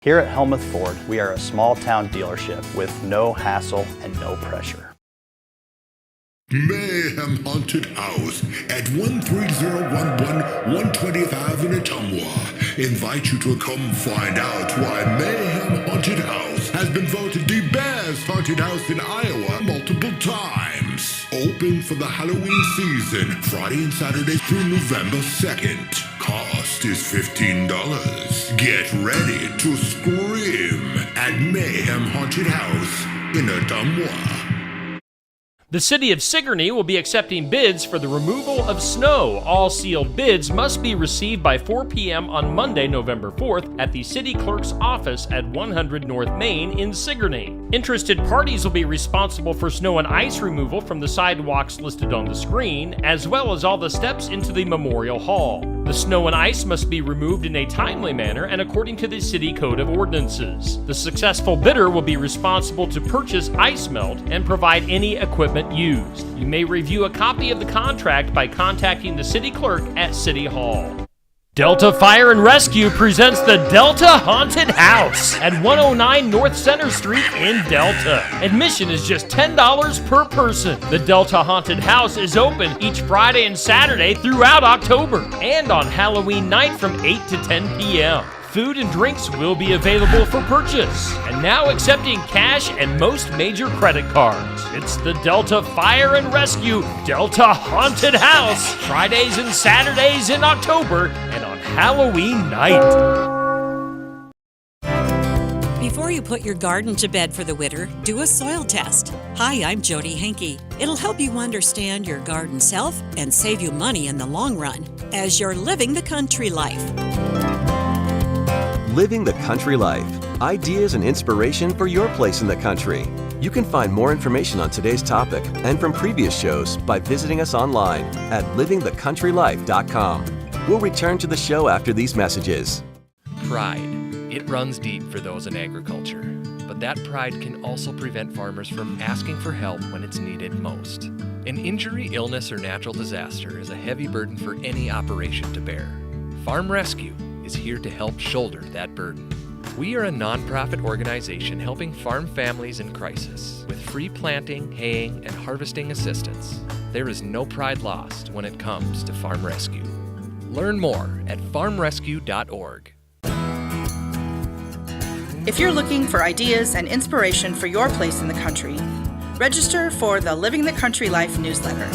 Here at Helmuth Ford, we are a small-town dealership with no hassle and no pressure. Mayhem Haunted House at 13011 120th Ave in Ottumwa invite you to come find out why Mayhem Haunted House has been voted the best haunted house in Iowa multiple times. Open for the Halloween season, Friday and Saturday through November 2nd. Cost is $15. Get ready to scream at Mayhem Haunted House in Ottumwa. The City of Sigourney will be accepting bids for the removal of snow. All sealed bids must be received by 4 p.m. on Monday, November 4th at the City Clerk's office at 100 North Main in Sigourney. Interested parties will be responsible for snow and ice removal from the sidewalks listed on the screen, as well as all the steps into the Memorial Hall. The snow and ice must be removed in a timely manner and according to the City Code of Ordinances. The successful bidder will be responsible to purchase ice melt and provide any equipment used. You may review a copy of the contract by contacting the City Clerk at City Hall. Delta Fire and Rescue presents the Delta Haunted House at 109 North Center Street in Delta. Admission is just $10 per person. The Delta Haunted House is open each Friday and Saturday throughout October and on Halloween night from 8 to 10 p.m. Food and drinks will be available for purchase, and now accepting cash and most major credit cards. It's the Delta Fire and Rescue Delta Haunted House, Fridays and Saturdays in October and on Halloween night. Before you put your garden to bed for the winter, do a soil test. Hi, I'm Jody Henke. It'll help you understand your garden's health and save you money in the long run as you're living the country life. Living the Country Life. Ideas and inspiration for your place in the country. You can find more information on today's topic and from previous shows by visiting us online at livingthecountrylife.com. We'll return to the show after these messages. Pride. It runs deep for those in agriculture. But that pride can also prevent farmers from asking for help when it's needed most. An injury, illness, or natural disaster is a heavy burden for any operation to bear. Farm Rescue is here to help shoulder that burden. We are a nonprofit organization helping farm families in crisis with free planting, haying, and harvesting assistance. There is no pride lost when it comes to Farm Rescue. Learn more at farmrescue.org. If you're looking for ideas and inspiration for your place in the country, register for the Living the Country Life newsletter.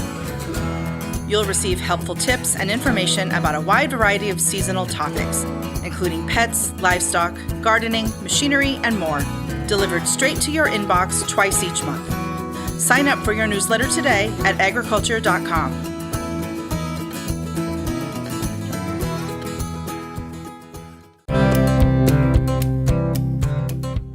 You'll receive helpful tips and information about a wide variety of seasonal topics, including pets, livestock, gardening, machinery, and more, delivered straight to your inbox twice each month. Sign up for your newsletter today at agriculture.com.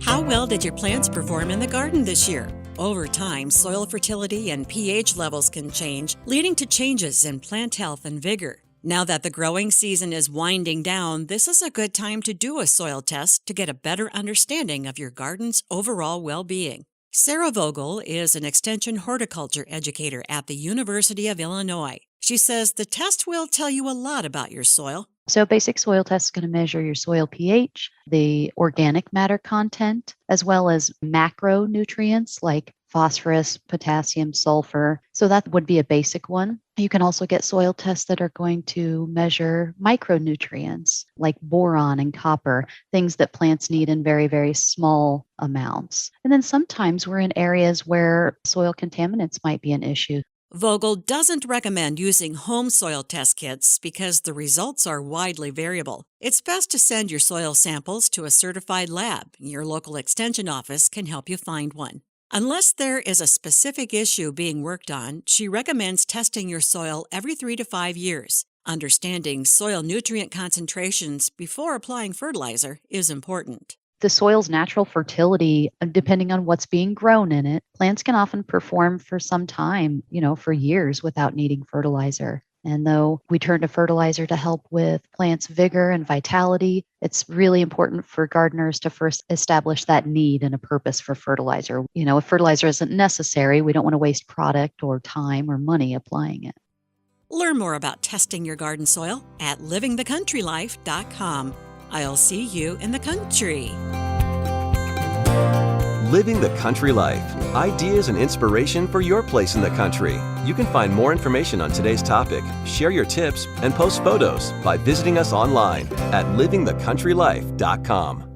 How well did your plants perform in the garden this year? Over time, soil fertility and pH levels can change, leading to changes in plant health and vigor. Now that the growing season is winding down, this is a good time to do a soil test to get a better understanding of your garden's overall well-being. Sarah Vogel is an extension horticulture educator at the University of Illinois. She says the test will tell you a lot about your soil. So basic soil test is going to measure your soil pH, the organic matter content, as well as macronutrients like phosphorus, potassium, sulfur. So that would be a basic one. You can also get soil tests that are going to measure micronutrients like boron and copper, things that plants need in very, very small amounts. And then sometimes we're in areas where soil contaminants might be an issue. Vogel doesn't recommend using home soil test kits because the results are widely variable. It's best to send your soil samples to a certified lab. Your local extension office can help you find one. Unless there is a specific issue being worked on, she recommends testing your soil every 3 to 5 years. Understanding soil nutrient concentrations before applying fertilizer is important. The soil's natural fertility, depending on what's being grown in it, plants can often perform for some time, for years without needing fertilizer. And though we turn to fertilizer to help with plants' vigor and vitality, it's really important for gardeners to first establish that need and a purpose for fertilizer. If fertilizer isn't necessary, we don't want to waste product or time or money applying it. Learn more about testing your garden soil at livingthecountrylife.com. I'll see you in the country. Living the Country Life. Ideas and inspiration for your place in the country. You can find more information on today's topic, share your tips, and post photos by visiting us online at livingthecountrylife.com.